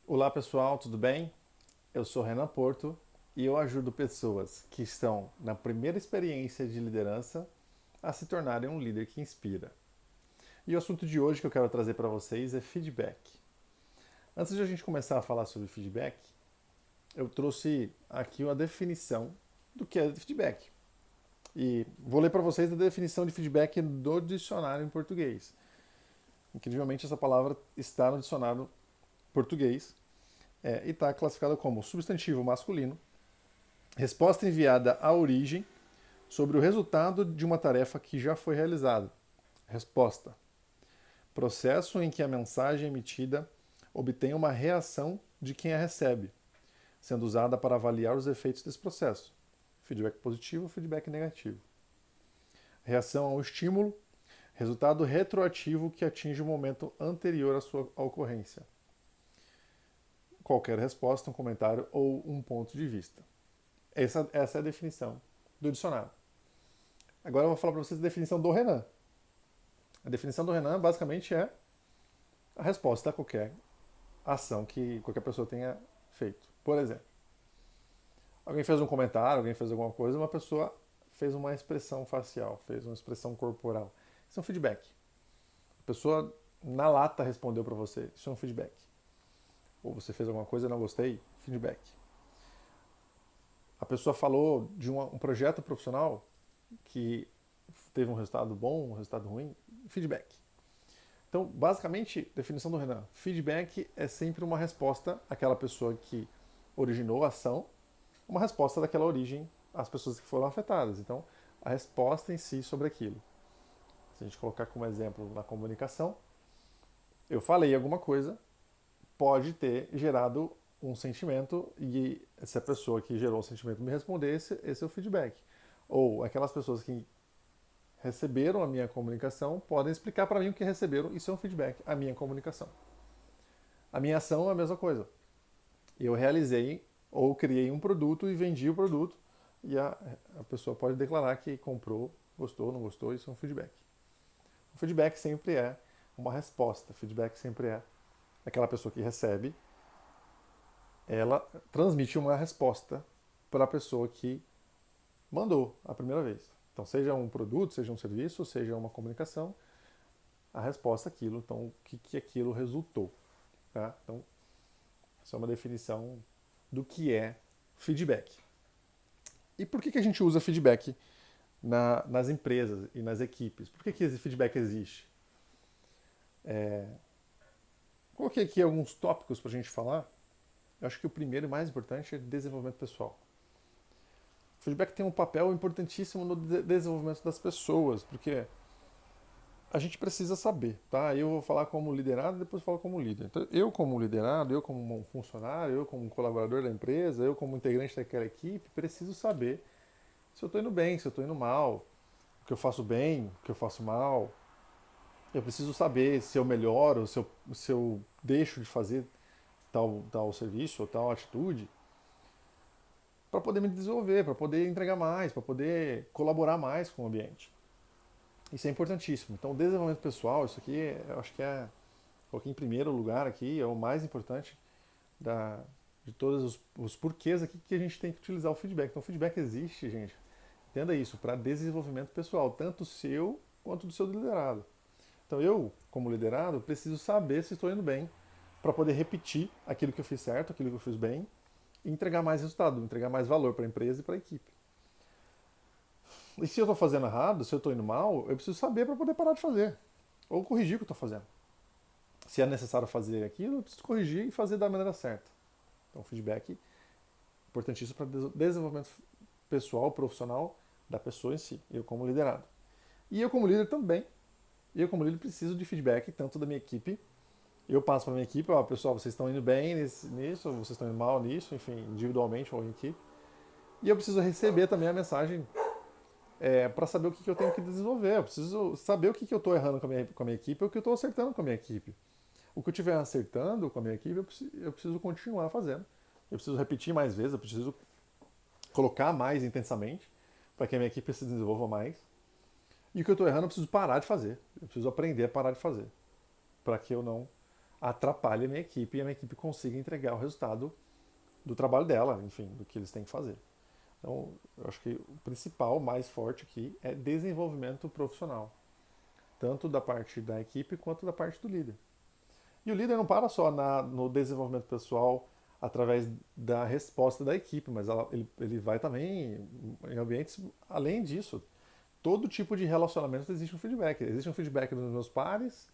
Olá pessoal, tudo bem? Eu sou Renan Porto e eu ajudo pessoas que estão na primeira experiência de liderança a se tornarem um líder que inspira. E o assunto de hoje que eu quero trazer para vocês é feedback. Antes de a gente começar a falar sobre feedback, eu trouxe aqui uma definição do que é feedback. E vou ler para vocês a definição de feedback do dicionário em português. Incrivelmente, essa palavra está no dicionário português e está classificada como substantivo masculino, resposta enviada à origem sobre o resultado de uma tarefa que já foi realizada. Resposta: processo em que a mensagem emitida obtém uma reação de quem a recebe, sendo usada para avaliar os efeitos desse processo. Feedback positivo, feedback negativo. Reação ao estímulo, resultado retroativo que atinge o momento anterior à sua ocorrência. Qualquer resposta, um comentário ou um ponto de vista. Essa é a definição do dicionário. Agora eu vou falar para vocês a definição do Renan. A definição do Renan basicamente é a resposta a qualquer ação que qualquer pessoa tenha feito. Por exemplo, alguém fez um comentário, alguém fez alguma coisa, uma pessoa fez uma expressão facial, fez uma expressão corporal. Isso é um feedback. A pessoa na lata respondeu para você, isso é um feedback. Ou você fez alguma coisa e não gostei, feedback. A pessoa falou de um projeto profissional que teve um resultado bom, um resultado ruim, feedback. Então, basicamente, definição do Renan, feedback é sempre uma resposta àquela pessoa que originou a ação, uma resposta daquela origem às pessoas que foram afetadas. Então, a resposta em si sobre aquilo. Se a gente colocar como exemplo na comunicação, eu falei alguma coisa, pode ter gerado um sentimento e se a pessoa que gerou o sentimento me responder, esse é o feedback. Ou aquelas pessoas que receberam a minha comunicação podem explicar para mim o que receberam, isso é um feedback, a minha comunicação. A minha ação é a mesma coisa. Eu realizei ou criei um produto e vendi o produto e a pessoa pode declarar que comprou, gostou, não gostou, isso é um feedback. O feedback sempre é uma resposta, o feedback sempre é aquela pessoa que recebe, ela transmite uma resposta para a pessoa que mandou a primeira vez. Então, seja um produto, seja um serviço, seja uma comunicação, a resposta àquilo, então o que aquilo resultou. Tá? Então, essa é uma definição do que é feedback. E por que a gente usa feedback nas empresas e nas equipes? Por que esse feedback existe? Coloquei aqui alguns tópicos para a gente falar. Eu acho que o primeiro e mais importante é desenvolvimento pessoal. O feedback tem um papel importantíssimo no desenvolvimento das pessoas, porque a gente precisa saber, tá? Eu vou falar como liderado, depois falo como líder. Então, eu como liderado, eu como um funcionário, eu como um colaborador da empresa, eu como integrante daquela equipe, preciso saber se eu estou indo bem, se eu estou indo mal, o que eu faço bem, o que eu faço mal. Eu preciso saber se eu melhoro, se eu deixo de fazer tal serviço ou tal atitude para poder me desenvolver, para poder entregar mais, para poder colaborar mais com o ambiente. Isso é importantíssimo. Então, o desenvolvimento pessoal, isso aqui, eu acho que coloquei em primeiro lugar aqui, é o mais importante de todos os porquês aqui que a gente tem que utilizar o feedback. Então, o feedback existe, gente. Entenda isso, para desenvolvimento pessoal, tanto seu quanto do seu liderado. Então, eu, como liderado, preciso saber se estou indo bem para poder repetir aquilo que eu fiz certo, aquilo que eu fiz bem e entregar mais resultado, entregar mais valor para a empresa e para a equipe. E se eu estou fazendo errado, se eu estou indo mal, eu preciso saber para poder parar de fazer. Ou corrigir o que eu estou fazendo. Se é necessário fazer aquilo, eu preciso corrigir e fazer da maneira certa. Então, feedback é importantíssimo para desenvolvimento pessoal, profissional da pessoa em si, eu como liderado. E eu como líder também. Eu como líder preciso de feedback tanto da minha equipe. Eu passo para a minha equipe, ó, pessoal, vocês estão indo bem nisso, vocês estão indo mal nisso, enfim, individualmente ou em equipe. E eu preciso receber também a mensagem para saber o que eu tenho que desenvolver. Eu preciso saber o que eu estou errando com a minha equipe e o que eu estou acertando com a minha equipe. O que eu estiver acertando com a minha equipe, eu preciso continuar fazendo. Eu preciso repetir mais vezes, eu preciso colocar mais intensamente para que a minha equipe se desenvolva mais. E o que eu estou errando, eu preciso parar de fazer. Eu preciso aprender a parar de fazer para que eu não atrapalhe a minha equipe e a minha equipe consiga entregar o resultado do trabalho dela, enfim, do que eles têm que fazer. Então, eu acho que o principal, mais forte aqui, é desenvolvimento profissional, tanto da parte da equipe quanto da parte do líder. E o líder não para só no desenvolvimento pessoal através da resposta da equipe, mas ele vai também em ambientes além disso. Todo tipo de relacionamento existe um feedback. Existe um feedback dos meus pares,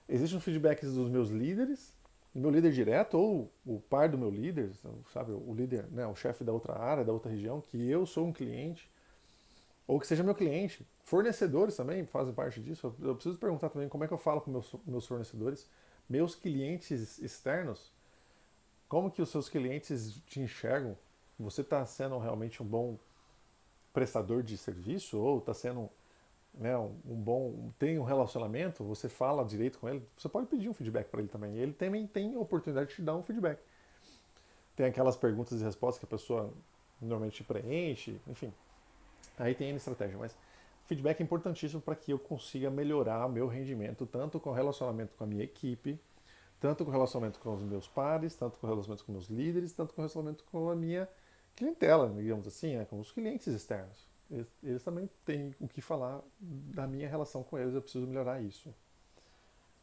existe um feedback dos meus líderes, do meu líder direto ou o par do meu líder, sabe, o líder, né, o chefe da outra área, da outra região, que eu sou um cliente, ou que seja meu cliente. Fornecedores também fazem parte disso. Eu preciso perguntar também como é que eu falo com meus fornecedores, meus clientes externos, como que os seus clientes te enxergam? Você está sendo realmente um bom prestador de serviço ou está sendo, né, um bom, tem um relacionamento, você fala direito com ele, você pode pedir um feedback para ele também. Ele também tem a oportunidade de te dar um feedback. Tem aquelas perguntas e respostas que a pessoa normalmente preenche, enfim. Aí tem N estratégia, mas feedback é importantíssimo para que eu consiga melhorar meu rendimento, tanto com o relacionamento com a minha equipe, tanto com o relacionamento com os meus pares, tanto com o relacionamento com meus líderes, tanto com o relacionamento com a minha clientela, digamos assim, né, com os clientes externos. Eles também têm o que falar da minha relação com eles, eu preciso melhorar isso.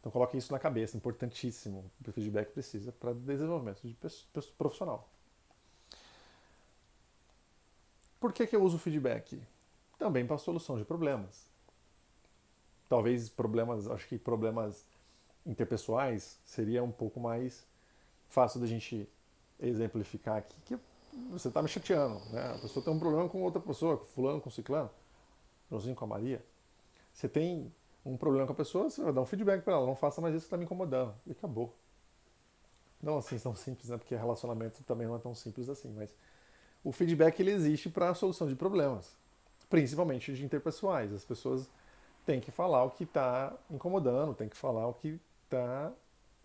Então coloque isso na cabeça, importantíssimo. O feedback precisa para desenvolvimento de profissional. Por que eu uso o feedback? Também para solução de problemas. Talvez problemas, acho que problemas interpessoais seria um pouco mais fácil da gente exemplificar aqui, que você está me chateando, né? A pessoa tem um problema com outra pessoa, com fulano, com ciclano, Joãozinho com a Maria. Você tem um problema com a pessoa, você vai dar um feedback para ela, não faça mais isso que está me incomodando. E acabou. Não assim tão simples, né? Porque relacionamento também não é tão simples assim, mas o feedback ele existe para a solução de problemas, principalmente de interpessoais. As pessoas têm que falar o que está incomodando, têm que falar o que está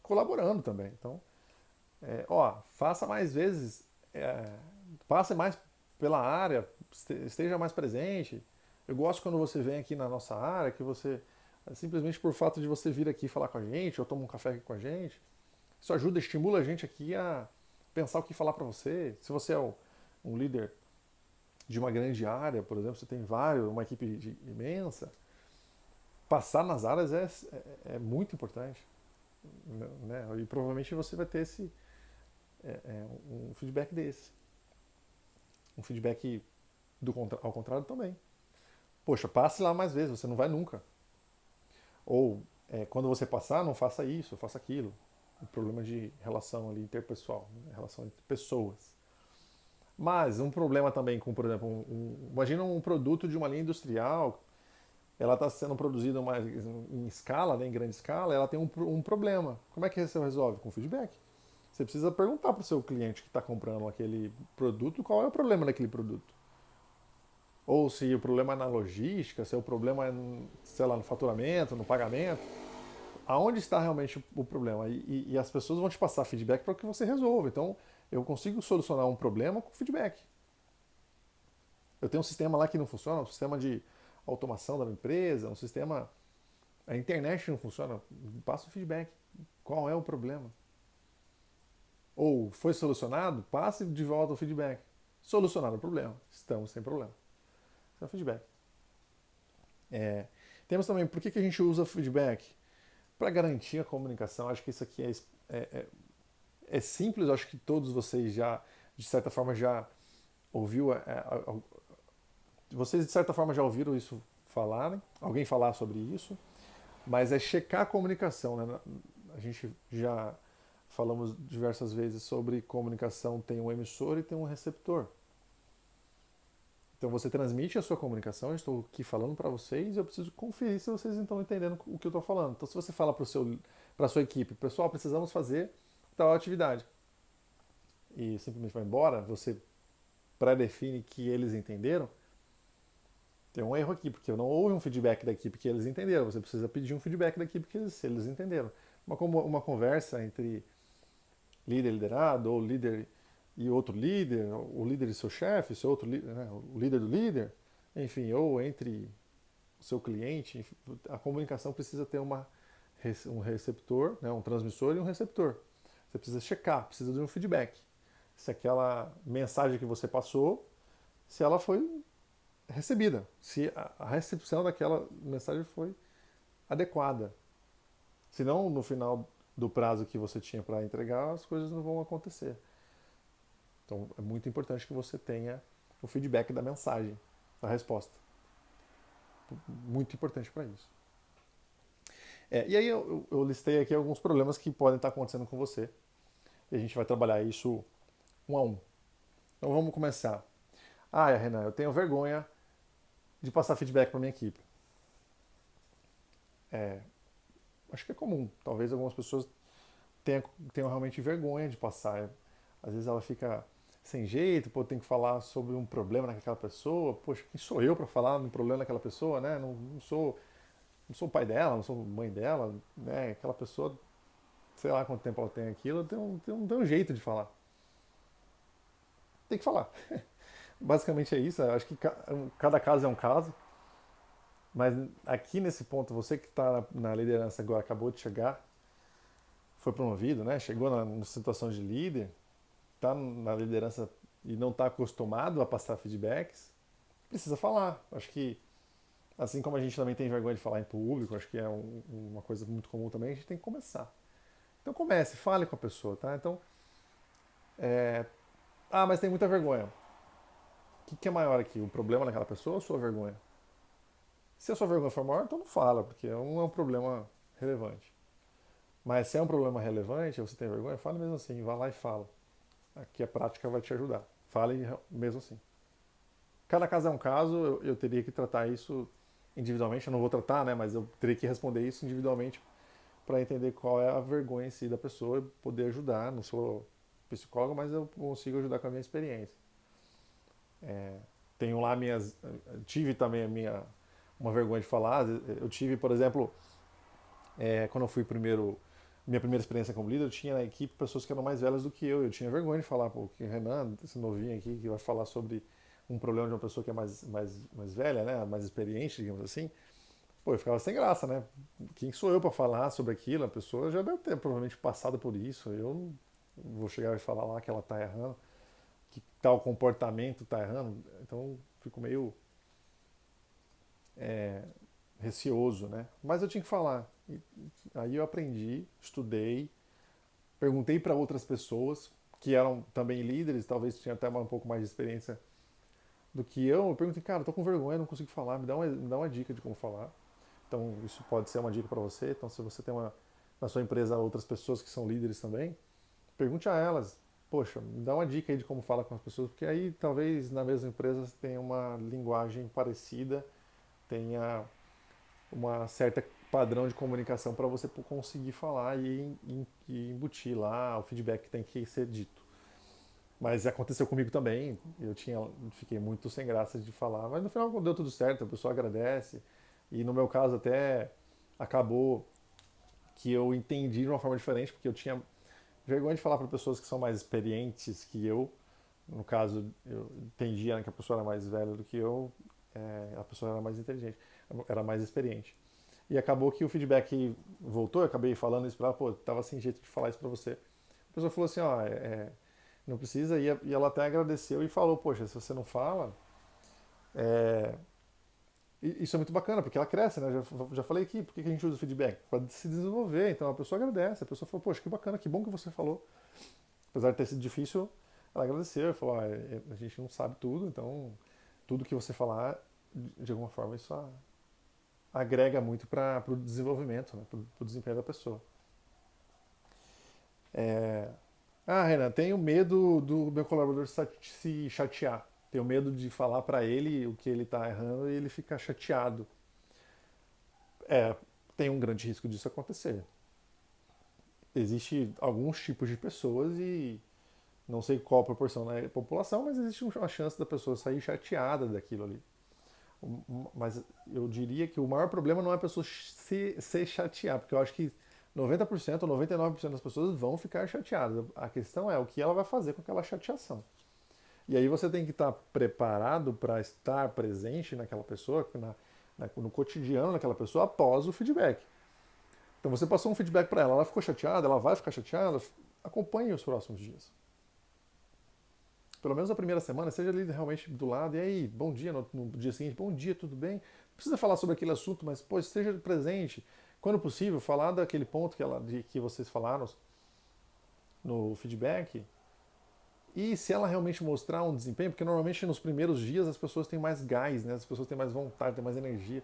colaborando também. Então, faça mais vezes, passe mais pela área, esteja mais presente. Eu gosto quando você vem aqui na nossa área, que você, simplesmente por fato de você vir aqui falar com a gente, ou tomar um café aqui com a gente, isso ajuda, estimula a gente aqui a pensar o que falar para você. Se você é um líder de uma grande área, por exemplo, você tem uma equipe imensa, passar nas áreas é muito importante. Né? E provavelmente você vai ter um feedback desse. Um feedback ao contrário também. Poxa, passe lá mais vezes, você não vai nunca. Ou quando você passar, não faça isso, faça aquilo. O problema de relação ali interpessoal, né? Relação entre pessoas. Mas um problema também com, por exemplo, imagina um produto de uma linha industrial, ela está sendo produzida em escala, né, em grande escala, ela tem um problema. Como é que você resolve? Com feedback. Você precisa perguntar para o seu cliente que está comprando aquele produto qual é o problema daquele produto. Ou se o problema é na logística, se o problema é, sei lá, no faturamento, no pagamento. Aonde está realmente o problema? E as pessoas vão te passar feedback para que você resolva. Então, eu consigo solucionar um problema com feedback. Eu tenho um sistema lá que não funciona, um sistema de automação da minha empresa, um sistema. A internet não funciona, passa o feedback. Qual é o problema? Ou foi solucionado, passe de volta o feedback. Solucionado o problema, estamos sem problema. Esse é o feedback. Temos também, por que a gente usa feedback? Para garantir a comunicação, acho que isso aqui é simples, acho que todos vocês já, de certa forma, já ouviu, vocês de certa forma já ouviram isso falarem, alguém falar sobre isso, mas é checar a comunicação, né? A gente já falamos diversas vezes sobre comunicação, tem um emissor e tem um receptor. Então você transmite a sua comunicação, eu estou aqui falando para vocês, eu preciso conferir se vocês estão entendendo o que eu estou falando. Então se você fala para a sua equipe, pessoal, precisamos fazer tal atividade, e simplesmente vai embora, você pré-define que eles entenderam, tem um erro aqui, porque não houve um feedback da equipe que eles entenderam. Você precisa pedir um feedback da equipe que eles entenderam. Uma conversa entre líder e liderado, ou líder e outro líder, o líder e seu chefe, seu outro líder, né, o líder do líder, enfim, ou entre o seu cliente, enfim, a comunicação precisa ter uma um receptor, né, um transmissor e um receptor. Você precisa checar, precisa de um feedback. Se aquela mensagem que você passou, se ela foi recebida, se a recepção daquela mensagem foi adequada. Senão, no final do prazo que você tinha para entregar, as coisas não vão acontecer. Então, é muito importante que você tenha o feedback da mensagem, da resposta. Muito importante para isso. E aí eu listei aqui alguns problemas que podem estar acontecendo com você. E a gente vai trabalhar isso um a um. Então vamos começar. Ah, Renan, eu tenho vergonha de passar feedback para minha equipe. Acho que é comum. Talvez algumas pessoas tenham realmente vergonha de passar. Às vezes ela fica sem jeito, pô, tem que falar sobre um problema naquela pessoa. Poxa, quem sou eu para falar no problema daquela pessoa, né? Não sou o pai dela, não sou mãe dela, né? Aquela pessoa, sei lá quanto tempo ela tem aquilo, tem um jeito de falar. Tem que falar. Basicamente é isso. Acho que cada caso é um caso. Mas aqui nesse ponto, você que está na liderança agora, acabou de chegar, foi promovido, né? Chegou na situação de líder, está na liderança e não está acostumado a passar feedbacks, precisa falar. Acho que, assim como a gente também tem vergonha de falar em público, acho que é uma coisa muito comum também, a gente tem que começar. Então comece, fale com a pessoa, tá? Então, mas tem muita vergonha. O que é maior aqui? O problema naquela pessoa ou a sua vergonha? Se a sua vergonha for maior, então não fala, porque não é um problema relevante. Mas se é um problema relevante, você tem vergonha, fale mesmo assim, vá lá e fala. Aqui a prática vai te ajudar. Fale mesmo assim. Cada caso é um caso, eu teria que tratar isso individualmente, eu não vou tratar, né, mas eu teria que responder isso individualmente para entender qual é a vergonha em si da pessoa e poder ajudar. Não sou psicólogo, mas eu consigo ajudar com a minha experiência. Tenho lá tive também uma vergonha de falar. Eu tive, por exemplo, quando eu fui minha primeira experiência como líder, eu tinha na equipe pessoas que eram mais velhas do que eu. Eu tinha vergonha de falar, pô, que Renan, esse novinho aqui, que vai falar sobre um problema de uma pessoa que é mais velha, né, mais experiente, digamos assim. Pô, eu ficava sem graça, né? Quem sou eu para falar sobre aquilo? A pessoa já deve ter provavelmente passado por isso. Eu não vou chegar e falar lá que ela tá errando, que tal comportamento tá errando. Então, fico meio receoso, né? Mas eu tinha que falar. Aí eu aprendi, estudei, perguntei para outras pessoas que eram também líderes, talvez tinham até um pouco mais de experiência do que eu. Eu perguntei, cara, eu tô com vergonha, não consigo falar, me dá uma dica de como falar. Então, isso pode ser uma dica para você. Então, se você tem na sua empresa outras pessoas que são líderes também, pergunte a elas, poxa, me dá uma dica aí de como falar com as pessoas, porque aí talvez na mesma empresa você tenha uma linguagem parecida, tenha uma certa padrão de comunicação para você conseguir falar e embutir lá o feedback que tem que ser dito. Mas aconteceu comigo também, fiquei muito sem graça de falar, mas no final deu tudo certo, a pessoa agradece, e no meu caso até acabou que eu entendi de uma forma diferente, porque eu tinha vergonha de falar para pessoas que são mais experientes que eu. No caso, eu entendia que a pessoa era mais velha do que eu, a pessoa era mais inteligente, era mais experiente. E acabou que o feedback voltou, eu acabei falando isso para ela, pô, tava sem jeito de falar isso para você. A pessoa falou assim, ó, não precisa, e ela até agradeceu e falou, poxa, se você não fala, é, isso é muito bacana, porque ela cresce, né? Já falei aqui, por que a gente usa o feedback? Para se desenvolver. Então a pessoa agradece, a pessoa falou, poxa, que bacana, que bom que você falou. Apesar de ter sido difícil, ela agradeceu, falou, a gente não sabe tudo, então tudo que você falar, de alguma forma, isso agrega muito para o desenvolvimento, né? Para o desempenho da pessoa. Renan, tenho medo do meu colaborador se chatear. Tenho medo de falar para ele o que ele está errando e ele ficar chateado. Tem um grande risco disso acontecer. Existe alguns tipos de pessoas e não sei qual a proporção da população, mas existe uma chance da pessoa sair chateada daquilo ali. Mas eu diria que o maior problema não é a pessoa se chatear, porque eu acho que 90% ou 99% das pessoas vão ficar chateadas. A questão é o que ela vai fazer com aquela chateação. E aí você tem que estar preparado para estar presente naquela pessoa, no cotidiano daquela pessoa após o feedback. Então você passou um feedback para ela, ela ficou chateada, ela vai ficar chateada, acompanhe os próximos dias. Pelo menos a primeira semana, seja ali realmente do lado, e aí, bom dia no dia seguinte, bom dia, tudo bem? Não precisa falar sobre aquele assunto, mas pô, esteja presente. Quando possível, falar daquele ponto que vocês falaram no feedback. E se ela realmente mostrar um desempenho, porque normalmente nos primeiros dias as pessoas têm mais gás, né? As pessoas têm mais vontade, têm mais energia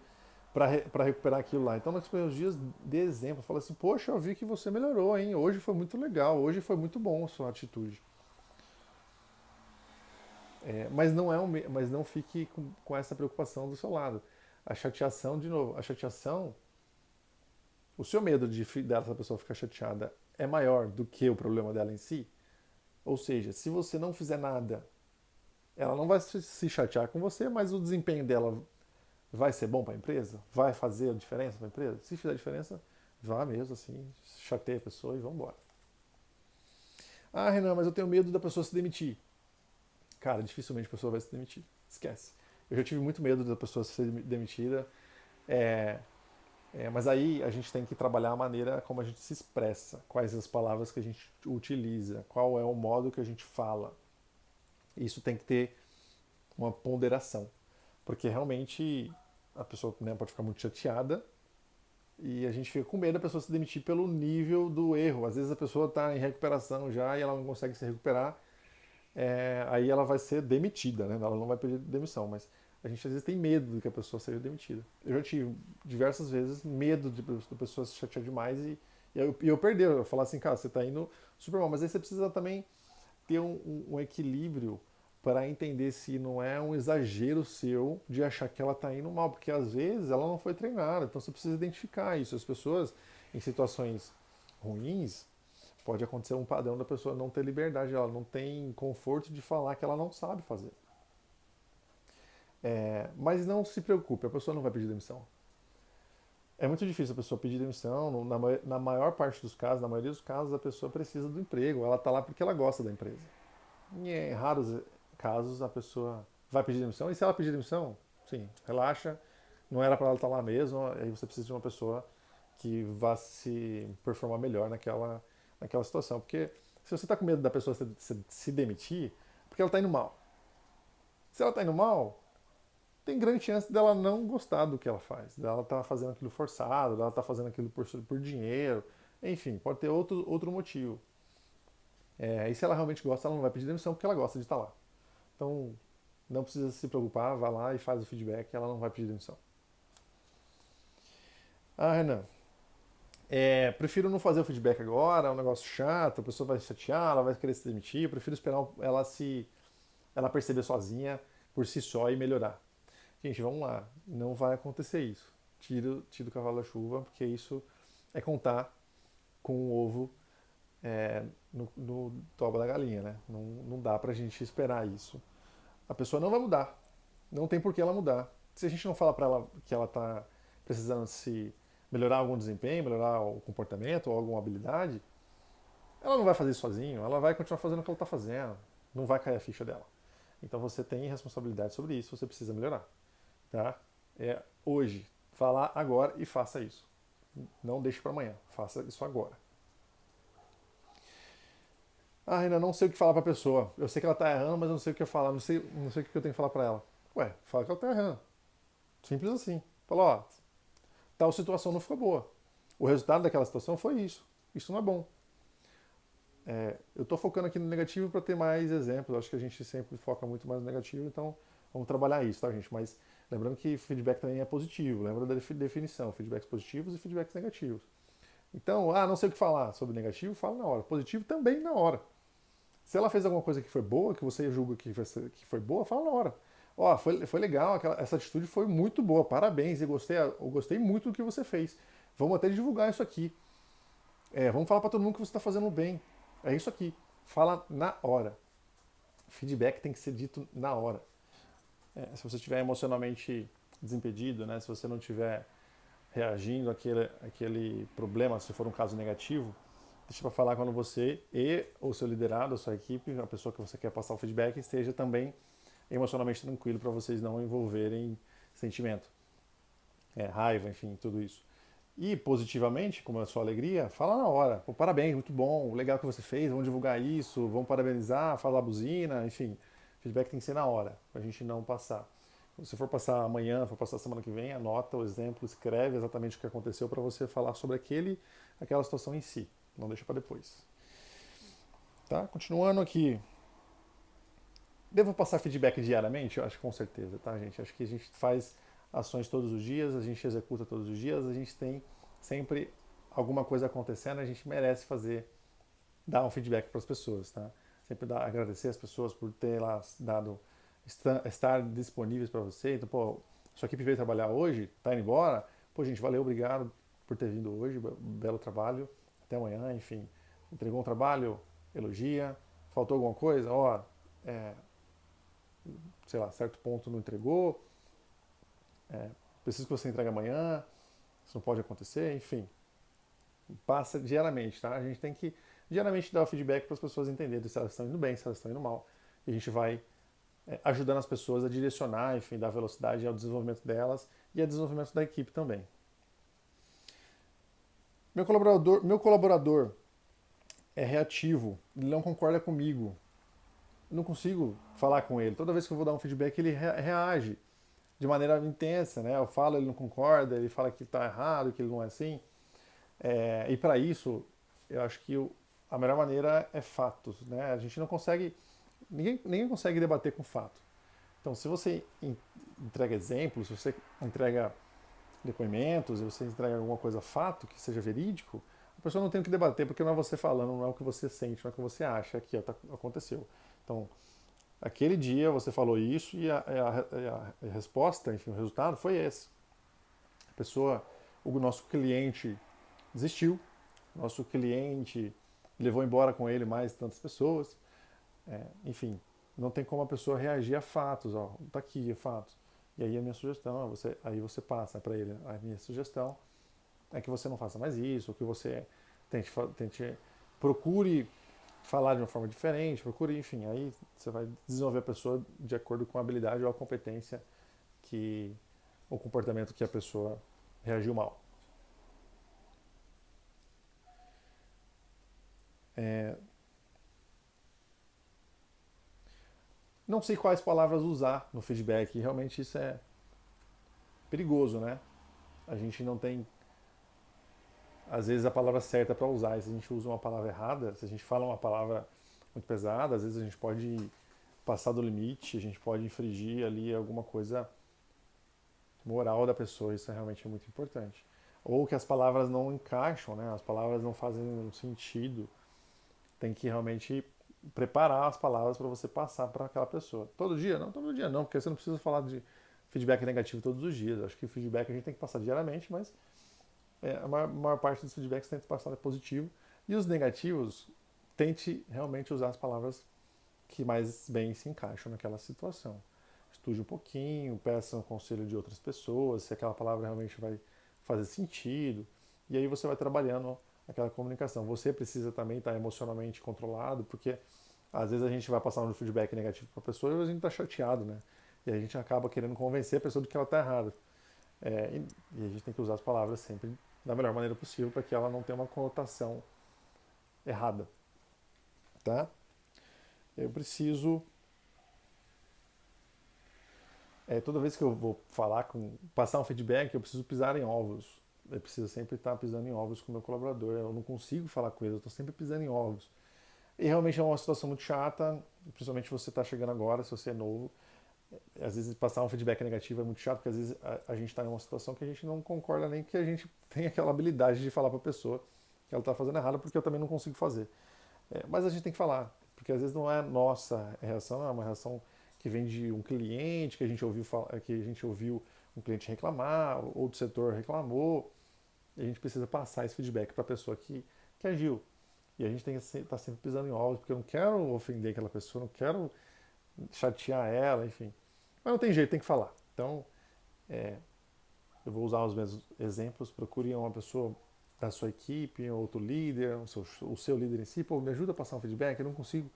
para recuperar aquilo lá. Então, nos primeiros dias, dê exemplo. Fala assim, poxa, eu vi que você melhorou, hein? Hoje foi muito legal, hoje foi muito bom a sua atitude. Mas não fique com essa preocupação do seu lado. A chateação, de novo, a chateação, o seu medo dessa pessoa ficar chateada é maior do que o problema dela em si. Ou seja, se você não fizer nada, ela não vai se chatear com você, mas o desempenho dela vai ser bom para a empresa? Vai fazer a diferença para a empresa? Se fizer diferença, vá mesmo assim, chateia a pessoa e vamos embora. Ah, Renan, mas eu tenho medo da pessoa se demitir. Cara, dificilmente a pessoa vai se demitir. Esquece. Eu já tive muito medo da pessoa ser demitida. É, mas aí a gente tem que trabalhar a maneira como a gente se expressa, quais as palavras que a gente utiliza, qual é o modo que a gente fala. Isso tem que ter uma ponderação, porque realmente a pessoa, né, pode ficar muito chateada e a gente fica com medo da pessoa se demitir pelo nível do erro. Às vezes a pessoa está em recuperação já e ela não consegue se recuperar, aí ela vai ser demitida, né? Ela não vai pedir demissão, mas a gente às vezes tem medo de que a pessoa seja demitida. Eu já tive diversas vezes medo de a pessoa se chatear demais e eu perder. Eu falar assim, cara, você está indo super mal, mas aí você precisa também ter um equilíbrio para entender se não é um exagero seu de achar que ela está indo mal, porque às vezes ela não foi treinada, então você precisa identificar isso. As pessoas em situações ruins, pode acontecer um padrão da pessoa não ter liberdade, ela não tem conforto de falar que ela não sabe fazer. Mas não se preocupe, a pessoa não vai pedir demissão. É muito difícil a pessoa pedir demissão, na maior parte dos casos, na maioria dos casos, a pessoa precisa do emprego, ela está lá porque ela gosta da empresa. E em raros casos a pessoa vai pedir demissão, e se ela pedir demissão, sim, relaxa, não era para ela estar lá mesmo, aí você precisa de uma pessoa que vá se performar melhor naquela situação. Porque se você está com medo da pessoa se demitir, porque ela está indo mal. Se ela está indo mal, tem grande chance dela não gostar do que ela faz, dela estar fazendo aquilo forçado, dela estar fazendo aquilo por dinheiro, enfim, pode ter outro motivo. E se ela realmente gosta, ela não vai pedir demissão porque ela gosta de estar lá. Então, não precisa se preocupar, vai lá e faz o feedback, ela não vai pedir demissão. Ah, Renan, prefiro não fazer o feedback agora, é um negócio chato, a pessoa vai se chatear, ela vai querer se demitir, eu prefiro esperar ela perceber sozinha, por si só e melhorar. Gente, vamos lá, não vai acontecer isso. Tira o cavalo da chuva, porque isso é contar com o ovo no toba da galinha, né? Não dá pra gente esperar isso. A pessoa não vai mudar, não tem por que ela mudar. Se a gente não fala pra ela que ela tá precisando se melhorar algum desempenho, melhorar o comportamento ou alguma habilidade, ela não vai fazer isso sozinho, ela vai continuar fazendo o que ela está fazendo, não vai cair a ficha dela. Então você tem responsabilidade sobre isso, você precisa melhorar, tá? Hoje, falar agora e faça isso. Não deixe para amanhã, faça isso agora. Ah, Renan, não sei o que falar para a pessoa. Eu sei que ela está errando, mas eu não sei o que eu falar, não sei o que eu tenho que falar para ela. Ué, fala que ela está errando. Simples assim. Fala, ó, tal situação não ficou boa. O resultado daquela situação foi isso. Isso não é bom. Eu estou focando aqui no negativo para ter mais exemplos. Acho que a gente sempre foca muito mais no negativo, então vamos trabalhar isso, tá, gente? Mas lembrando que feedback também é positivo. Lembra da definição: feedbacks positivos e feedbacks negativos. Então, não sei o que falar sobre negativo, fala na hora. Positivo também na hora. Se ela fez alguma coisa que foi boa, que você julga que foi boa, fala na hora. Ó, foi legal, essa atitude foi muito boa, parabéns, eu gostei muito do que você fez. Vamos até divulgar isso aqui. Vamos falar para todo mundo que você está fazendo bem. É isso aqui. Fala na hora. Feedback tem que ser dito na hora. Se você estiver emocionalmente desimpedido, né, se você não estiver reagindo àquele problema, se for um caso negativo, deixa para falar quando você e o seu liderado, a sua equipe, a pessoa que você quer passar o feedback, esteja também emocionalmente tranquilo para vocês não envolverem sentimento, raiva, enfim, tudo isso. E positivamente, como é a sua alegria, fala na hora. Pô, parabéns, muito bom, legal que você fez, vamos divulgar isso, vamos parabenizar, falar a buzina, enfim. Feedback tem que ser na hora, pra gente não passar. Se for passar amanhã, for passar semana que vem, anota o exemplo, escreve exatamente o que aconteceu para você falar sobre aquela situação em si. Não deixa para depois. Tá? Continuando aqui. Devo passar feedback diariamente? Eu acho que com certeza, tá, gente? Acho que a gente faz ações todos os dias, a gente executa todos os dias, a gente tem sempre alguma coisa acontecendo, a gente merece dar um feedback para as pessoas, tá? Sempre agradecer as pessoas por ter lá dado, estar disponíveis para você. Então, pô, sua equipe veio trabalhar hoje, tá indo embora? Pô, gente, valeu, obrigado por ter vindo hoje, belo trabalho, até amanhã, enfim. Entregou um trabalho, elogia. Faltou alguma coisa? Ó, é, sei lá, certo ponto não entregou, preciso que você entregue amanhã, isso não pode acontecer, enfim. Passa diariamente, tá? A gente tem que diariamente dar o feedback para as pessoas entenderem se elas estão indo bem, se elas estão indo mal. E a gente vai ajudando as pessoas a direcionar, enfim, dar velocidade ao desenvolvimento delas e ao desenvolvimento da equipe também. Meu colaborador é reativo, ele não concorda comigo. Eu não consigo falar com ele. Toda vez que eu vou dar um feedback, ele reage de maneira intensa, né? Eu falo, ele não concorda, ele fala que está errado, que ele não é assim. E para isso, eu acho que a melhor maneira é fatos, né? A gente não consegue, ninguém consegue debater com fato. Então, se você entrega exemplos, se você entrega depoimentos, se você entrega alguma coisa fato que seja verídico, a pessoa não tem o que debater porque não é você falando, não é o que você sente, não é o que você acha, aqui ó, aconteceu. Então, aquele dia você falou isso e a resposta, enfim, o resultado foi esse. A pessoa, o nosso cliente desistiu, nosso cliente levou embora com ele mais tantas pessoas, enfim, não tem como a pessoa reagir a fatos, ó, tá aqui, fatos. E aí a minha sugestão, aí você passa para ele, a minha sugestão é que você não faça mais isso, ou que você tente procure falar de uma forma diferente, procure, enfim, aí você vai desenvolver a pessoa de acordo com a habilidade ou a competência que o comportamento que a pessoa reagiu mal. É, não sei quais palavras usar no feedback, realmente isso é perigoso, né? A gente não tem, às vezes, a palavra certa para usar. E se a gente usa uma palavra errada, se a gente fala uma palavra muito pesada, às vezes a gente pode passar do limite, a gente pode infringir ali alguma coisa moral da pessoa, isso é realmente muito importante. Ou que as palavras não encaixam, né? As palavras não fazem um sentido. Tem que realmente preparar as palavras para você passar para aquela pessoa. Todo dia? Não, todo dia não, porque você não precisa falar de feedback negativo todos os dias. Acho que o feedback a gente tem que passar diariamente, mas a maior parte dos feedbacks tem que passar positivo. E os negativos, tente realmente usar as palavras que mais bem se encaixam naquela situação. Estude um pouquinho, peça um conselho de outras pessoas, se aquela palavra realmente vai fazer sentido. E aí você vai trabalhando aquela comunicação. Você precisa também estar emocionalmente controlado, porque às vezes a gente vai passar um feedback negativo para a pessoa e a gente está chateado, né? E a gente acaba querendo convencer a pessoa de que ela está errada. E a gente tem que usar as palavras sempre da melhor maneira possível para que ela não tenha uma conotação errada, tá? Eu preciso toda vez que eu vou passar um feedback, eu preciso pisar em ovos. Eu preciso sempre estar pisando em ovos com o meu colaborador. Eu não consigo falar com ele, eu estou sempre pisando em ovos. E realmente é uma situação muito chata, principalmente se você está chegando agora, se você é novo. Às vezes passar um feedback negativo é muito chato, porque às vezes a gente está em uma situação que a gente não concorda nem que a gente tem aquela habilidade de falar para a pessoa que ela está fazendo errado, porque eu também não consigo fazer. Mas a gente tem que falar, porque às vezes não é a nossa reação, é uma reação que vem de um cliente que a gente ouviu um cliente reclamar, ou do setor reclamou, e a gente precisa passar esse feedback para a pessoa que agiu. E a gente tem que estar sempre pisando em ovos, porque eu não quero ofender aquela pessoa, não quero chatear ela, enfim. Mas não tem jeito, tem que falar. Então, eu vou usar os mesmos exemplos, procure uma pessoa da sua equipe, outro líder, o seu líder em si, pô, me ajuda a passar um feedback, eu não consigo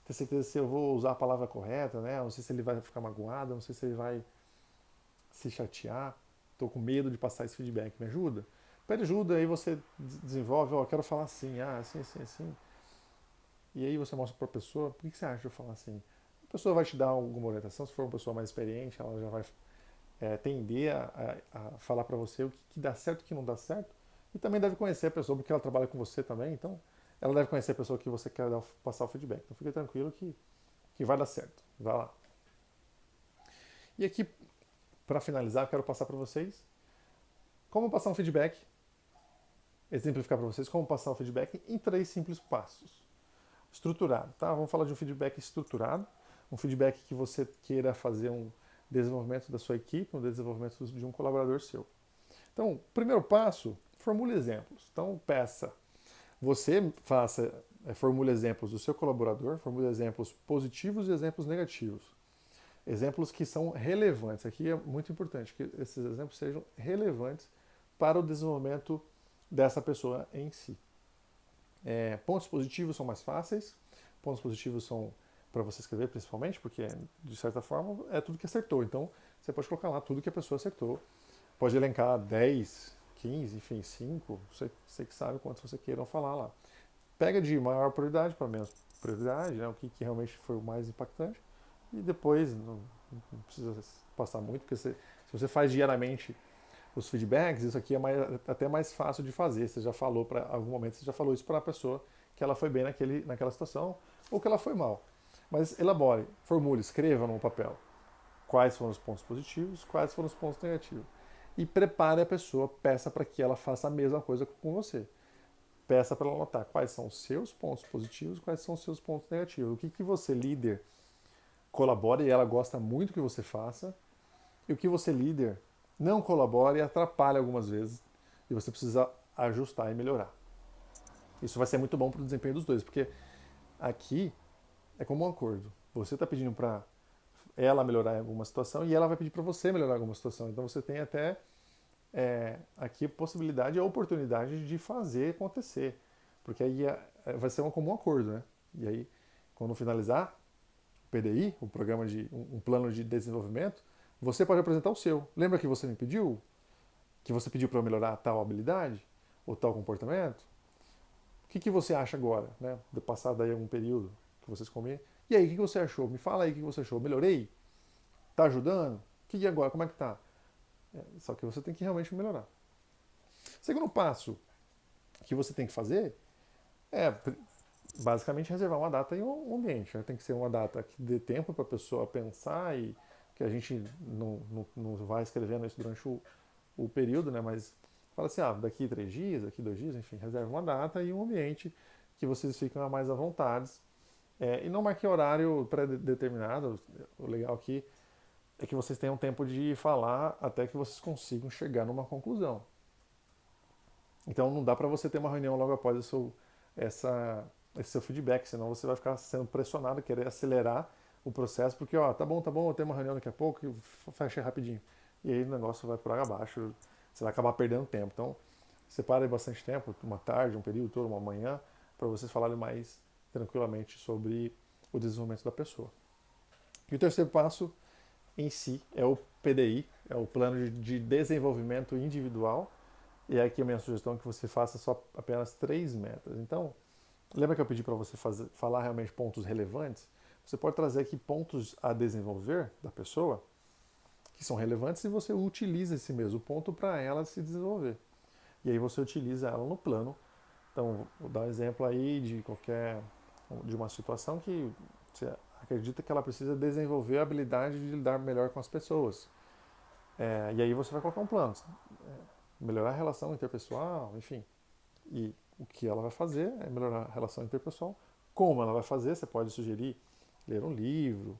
ter certeza se eu vou usar a palavra correta, né? Não sei se ele vai ficar magoado, não sei se ele vai se chatear. Estou com medo de passar esse feedback, me ajuda? Pede ajuda, aí você desenvolve, ó, quero falar assim, assim, assim, assim. E aí você mostra para a pessoa, por que você acha de eu falar assim? A pessoa vai te dar alguma orientação, se for uma pessoa mais experiente, ela já vai tender a falar para você o que dá certo e o que não dá certo. E também deve conhecer a pessoa, porque ela trabalha com você também, então ela deve conhecer a pessoa que você quer passar o feedback. Então fique tranquilo que vai dar certo. Vai lá. E aqui, para finalizar, quero passar para vocês como passar um feedback, exemplificar para vocês como passar o feedback em 3 simples passos. Estruturado, tá? Vamos falar de um feedback estruturado, um feedback que você queira fazer um desenvolvimento da sua equipe, um desenvolvimento de um colaborador seu. Então, primeiro passo, formule exemplos. Então, peça, você formule exemplos do seu colaborador, formule exemplos positivos e exemplos negativos. Exemplos que são relevantes. Aqui é muito importante que esses exemplos sejam relevantes para o desenvolvimento dessa pessoa em si. Pontos positivos são mais fáceis, pontos positivos são para você escrever principalmente, porque de certa forma é tudo que acertou. Então você pode colocar lá tudo que a pessoa acertou. Pode elencar 10, 15, enfim, 5, você que sabe quantos você queiram falar lá. Pega de maior prioridade para menos prioridade, né, o que realmente foi o mais impactante, e depois não precisa passar muito, porque se você faz diariamente os feedbacks, isso aqui é até mais fácil de fazer. Você já falou para algum momento, você já falou isso para a pessoa que ela foi bem naquela situação ou que ela foi mal. Mas elabore, formule, escreva no papel quais foram os pontos positivos, quais foram os pontos negativos. E prepare a pessoa, peça para que ela faça a mesma coisa com você. Peça para ela anotar quais são os seus pontos positivos, quais são os seus pontos negativos. O que você, líder, colabora e ela gosta muito que você faça, e o que você, líder, não colabora e atrapalha algumas vezes, e você precisa ajustar e melhorar. Isso vai ser muito bom para o desempenho dos dois, porque aqui é como um acordo. Você está pedindo para ela melhorar em alguma situação e ela vai pedir para você melhorar em alguma situação. Então você tem até aqui possibilidade e a oportunidade de fazer acontecer, porque aí vai ser um comum acordo, né? E aí, quando finalizar o PDI, o programa de um plano de desenvolvimento, você pode apresentar o seu. Lembra que você me pediu? Que você pediu para eu melhorar tal habilidade ou tal comportamento? O que você acha agora, né? De passar daí algum período que vocês comerem. E aí, o que você achou? Me fala aí o que você achou. Melhorei? Tá ajudando? O que agora? Como é que tá? Só que você tem que realmente melhorar. Segundo passo que você tem que fazer é basicamente reservar uma data e um ambiente. Né? Tem que ser uma data que dê tempo para a pessoa pensar e que a gente não vai escrevendo isso durante o período, né? Mas fala assim, daqui 3 dias, daqui 2 dias, enfim, reserva uma data e um ambiente que vocês ficam mais à vontade. E não marque horário pré-determinado. O legal aqui é que vocês tenham tempo de falar até que vocês consigam chegar numa conclusão. Então não dá para você ter uma reunião logo após esse seu feedback, senão você vai ficar sendo pressionado a querer acelerar o processo, porque tá bom, eu tenho uma reunião daqui a pouco, e fecha rapidinho. E aí o negócio vai por água abaixo, você vai acabar perdendo tempo. Então, separe bastante tempo, uma tarde, um período todo, uma manhã, para vocês falarem mais tranquilamente sobre o desenvolvimento da pessoa. E o terceiro passo em si é o PDI, é o plano de desenvolvimento individual. E aqui a minha sugestão é que você faça só apenas 3 metas. Então, lembra que eu pedi para você falar realmente pontos relevantes? Você pode trazer aqui pontos a desenvolver da pessoa que são relevantes e você utiliza esse mesmo ponto para ela se desenvolver. E aí você utiliza ela no plano. Então, vou dar um exemplo aí de uma situação que você acredita que ela precisa desenvolver a habilidade de lidar melhor com as pessoas. E aí você vai colocar um plano. Melhorar a relação interpessoal, enfim. E o que ela vai fazer é melhorar a relação interpessoal. Como ela vai fazer? Você pode sugerir ler um livro,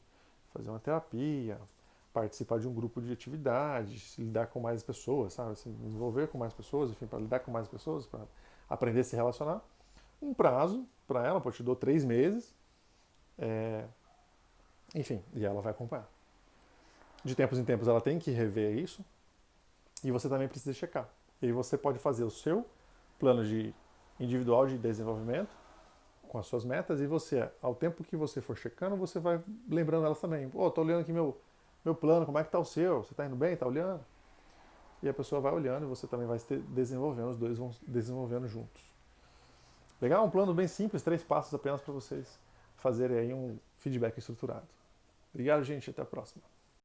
fazer uma terapia, participar de um grupo de atividades, lidar com mais pessoas, sabe? Se envolver com mais pessoas, enfim, para lidar com mais pessoas, para aprender a se relacionar. Um prazo para ela, pode te dar 3 meses. Enfim, e ela vai acompanhar. De tempos em tempos ela tem que rever isso e você também precisa checar. E aí você pode fazer o seu plano individual de desenvolvimento com as suas metas e você, ao tempo que você for checando, você vai lembrando elas também. Tô olhando aqui meu plano, como é que tá o seu? Você tá indo bem? Tá olhando? e a pessoa vai olhando e você também vai se desenvolvendo, os dois vão desenvolvendo juntos. Legal? Um plano bem simples, 3 passos apenas para vocês fazerem aí um feedback estruturado. Obrigado, gente. Até a próxima.